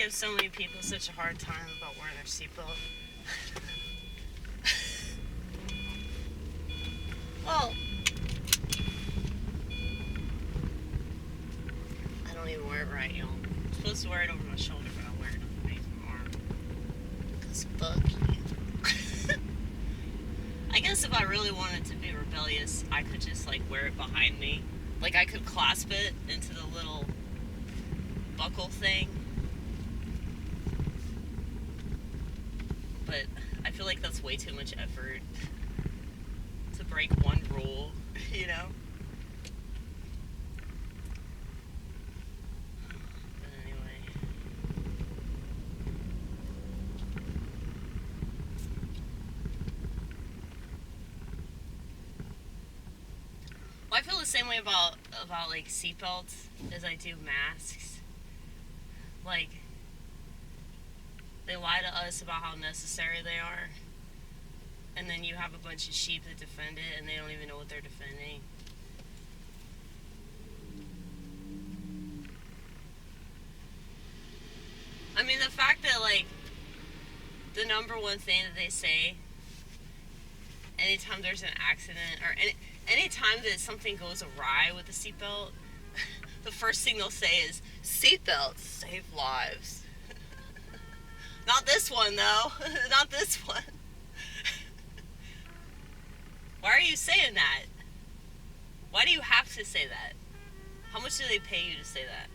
give so many people such a hard time about wearing their seatbelt. Well, I don't even wear it right, y'all. I'm supposed to wear it over my shoulder, but I wear it underneath my arm. Because fuck you. I guess if I really wanted to be rebellious, I could just, like, wear it behind me. Like, I could clasp it into the little buckle thing. But I feel like that's way too much effort to break one rule, you know? But anyway. Well, I feel the same way about like seatbelts as I do masks. Like, they lie to us about how necessary they are, and then you have a bunch of sheep that defend it and they don't even know what they're defending. I mean, the fact that, like, the number one thing that they say anytime there's an accident or anytime that something goes awry with the seatbelt, the first thing they'll say is, seatbelts save lives. Not this one, though. Not this one. Why are you saying that? Why do you have to say that? How much do they pay you to say that?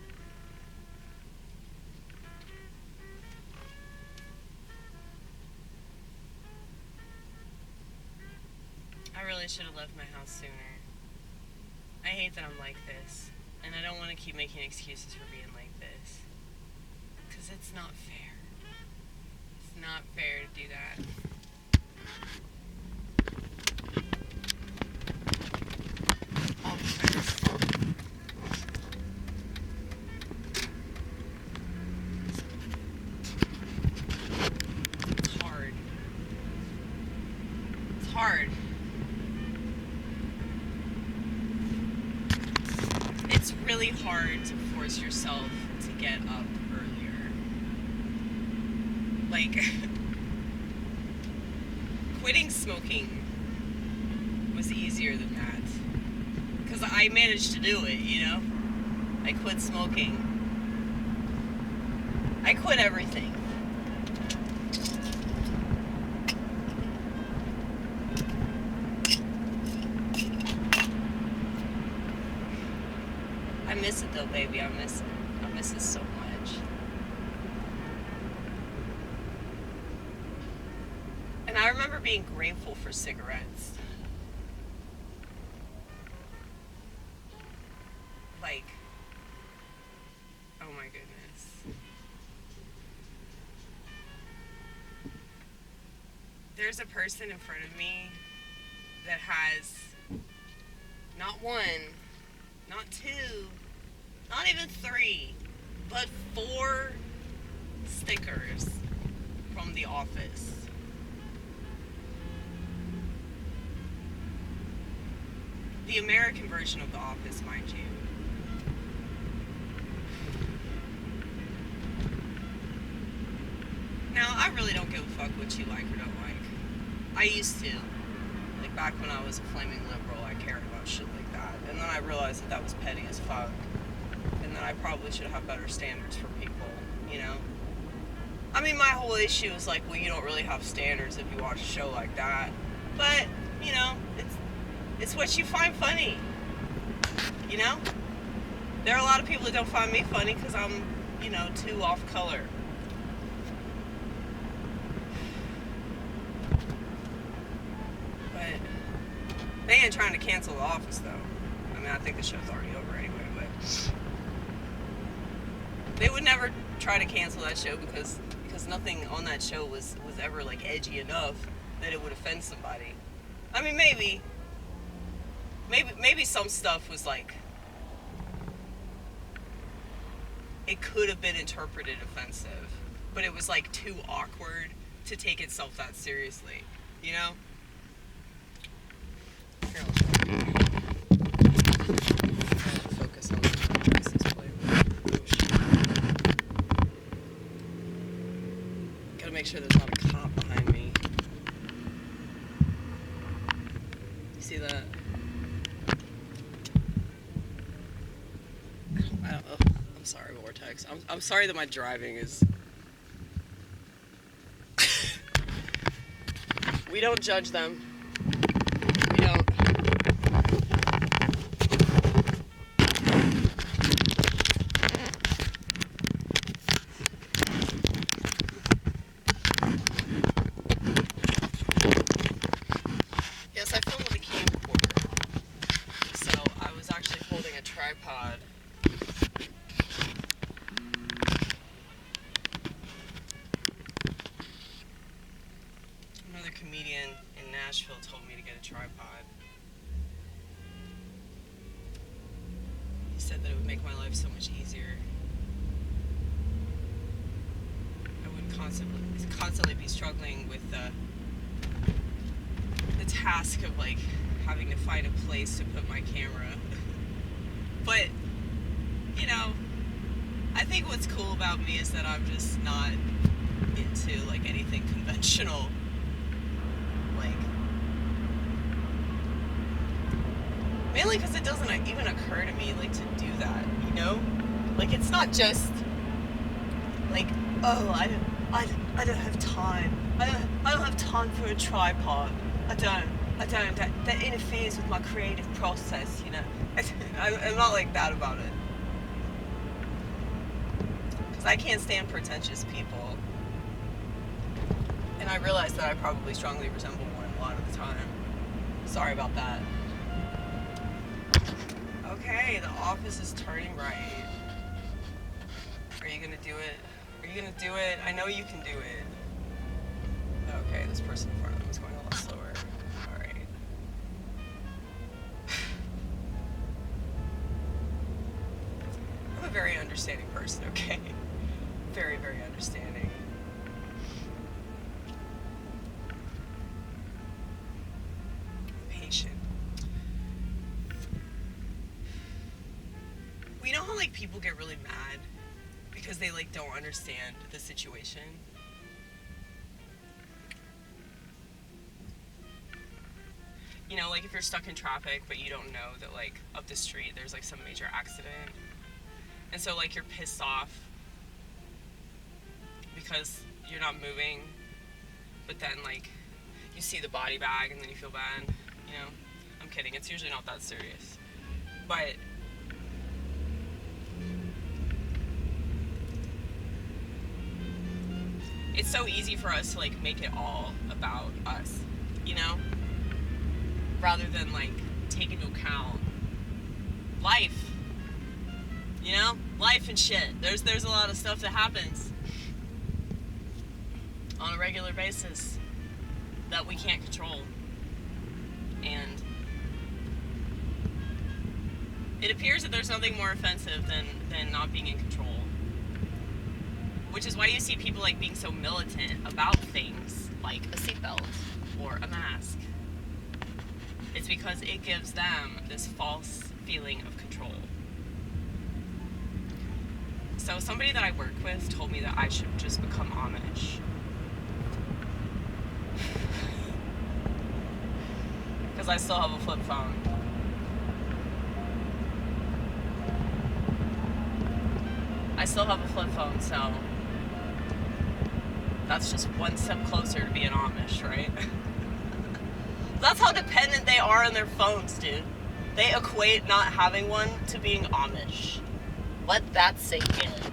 I really should have left my house sooner. I hate that I'm like this. And I don't want to keep making excuses for being like this. Because it's not fair. It's not fair to do that. All because it's hard. It's hard. It's really hard to force yourself to get up earlier. Like, quitting smoking was easier than that. Because I managed to do it, you know? I quit smoking. I quit everything. I miss it though, baby. I miss it. I miss it so much. And I remember being grateful for cigarettes. Like, oh my goodness. There's a person in front of me that has not one, not two, not even three, but 4 stickers from The Office. The American version of The Office, mind you. Now, I really don't give a fuck what you like or don't like. I used to. Like, back when I was a flaming liberal, I cared about shit like that. And then I realized that that was petty as fuck. And that I probably should have better standards for people, you know? I mean, my whole issue is like, well, you don't really have standards if you watch a show like that. But, you know, it's what you find funny. You know? There are a lot of people that don't find me funny because I'm, you know, too off color. But they ain't trying to cancel The Office, though. I mean, I think the show's already over anyway, but they would never try to cancel that show because nothing on that show was ever, like, edgy enough that it would offend somebody. I mean, maybe some stuff was, like, it could have been interpreted offensive, but it was, like, too awkward to take itself that seriously, you know? Here, Focus on the license plate. Oh, shit. sorry, Vortex. I'm sorry that my driving is... We don't judge them. We don't. Yes, I filmed with a camcorder. So I was actually holding a tripod. Another comedian in Nashville told me to get a tripod. He said that it would make my life so much easier. I wouldn't constantly be struggling with the task of like having to find a place to put my camera. But, you know, I think what's cool about me is that I'm just not into like anything conventional. Like, mainly because it doesn't even occur to me like to do that, you know? Like, it's not just like, oh, I don't have time. I don't have time for a tripod. I don't. That interferes with my creative process, you know. I'm not like that about it. Because I can't stand pretentious people. And I realize that I probably strongly resemble one a lot of the time. Sorry about that. Okay, the office is turning right. Are you gonna do it? Are you gonna do it? I know you can do it. Okay, this person in front of them is going a lot slower. Alright. I'm a very understanding person, okay? Very, very understanding. Patient. We know how like people get really mad because they like don't understand the situation. You know, like if you're stuck in traffic but you don't know that like up the street there's like some major accident, and so like you're pissed off because you're not moving, but then like you see the body bag and then you feel bad, you know. I'm kidding, it's usually not that serious, but it's so easy for us to like make it all about us, you know, rather than like take into account life, you know, life and shit. There's a lot of stuff that happens on a regular basis that we can't control, and it appears that there's nothing more offensive than not being in control. Which is why you see people like being so militant about things like a seatbelt or a mask. It's because it gives them this false feeling of control. So somebody that I work with told me that I should just become Amish. Because I still have a flip phone. I still have a flip phone, so that's just one step closer to being Amish, right? That's how dependent they are on their phones, dude. They equate not having one to being Amish. Let that sink in.